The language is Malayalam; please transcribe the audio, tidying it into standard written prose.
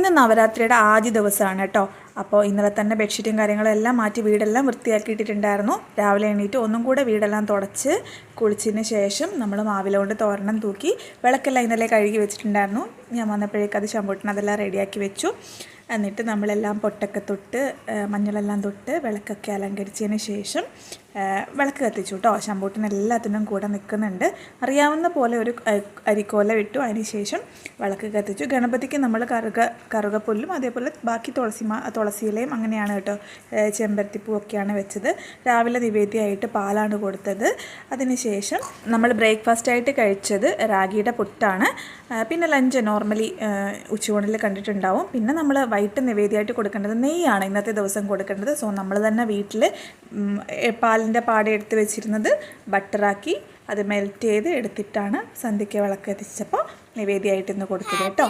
ഇന്ന് നവരാത്രിയുടെ ആദ്യ ദിവസമാണ് കേട്ടോ. അപ്പോൾ ഇന്നലെ തന്നെ ബെഡ്ഷീറ്റും കാര്യങ്ങളും എല്ലാം മാറ്റി വീടെല്ലാം വൃത്തിയാക്കിയിട്ടിട്ടുണ്ടായിരുന്നു. രാവിലെ എണീറ്റ് ഒന്നും കൂടെ വീടെല്ലാം തുടച്ച് കുളിച്ചതിന് ശേഷം നമ്മൾ മാവില കൊണ്ട് തോരണം തൂക്കി വിളക്കെല്ലാം ഇന്നലെ കഴുകി വെച്ചിട്ടുണ്ടായിരുന്നു. ഞാൻ വന്നപ്പോഴേക്കും അത് ശമ്പൂട്ടിന് അതെല്ലാം റെഡിയാക്കി വെച്ചു. എന്നിട്ട് നമ്മളെല്ലാം പൊട്ടൊക്കെ തൊട്ട് മഞ്ഞളെല്ലാം തൊട്ട് വിളക്കൊക്കെ അലങ്കരിച്ചതിന് ശേഷം വിളക്ക് കത്തിച്ചു കേട്ടോ. ശമ്പൂട്ടിന് എല്ലാത്തിനും കൂടെ നിൽക്കുന്നുണ്ട്. അറിയാവുന്ന പോലെ ഒരു അരിക്കോല വിട്ടു. അതിന് ശേഷം വിളക്ക് കത്തിച്ചു. ഗണപതിക്ക് നമ്മൾ കറുകപ്പുല്ലും അതേപോലെ ബാക്കി തുളസിയിലയും അങ്ങനെയാണ് കേട്ടോ. ചെമ്പരത്തിപ്പൂവൊക്കെയാണ് വെച്ചത്. രാവിലെ നിവേദ്യമായിട്ട് പാലാണ് കൊടുത്തത്. അതിന് ശേഷം നമ്മൾ ബ്രേക്ക്ഫാസ്റ്റായിട്ട് കഴിച്ചത് റാഗിയുടെ പുട്ടാണ്. പിന്നെ ലഞ്ച് നോർമലി ഉച്ചയൂണിൽ കണ്ടിട്ടുണ്ടാവും. പിന്നെ നമ്മൾ വൈകിട്ട് നിവേദ്യമായിട്ട് കൊടുക്കേണ്ടത് നെയ്യാണ് ഇന്നത്തെ ദിവസം കൊടുക്കേണ്ടത്. സോ നമ്മൾ തന്നെ വീട്ടിൽ പാലിൻ്റെ പാട എടുത്ത് വെച്ചിരുന്നത് ബട്ടറാക്കി അത് മെൽറ്റ് ചെയ്ത് എടുത്തിട്ടാണ് സന്ധ്യയ്ക്ക് വിളക്ക് എത്തിച്ചപ്പോൾ നിവേദ്യമായിട്ട് ഇന്ന് കൊടുത്തത് കേട്ടോ.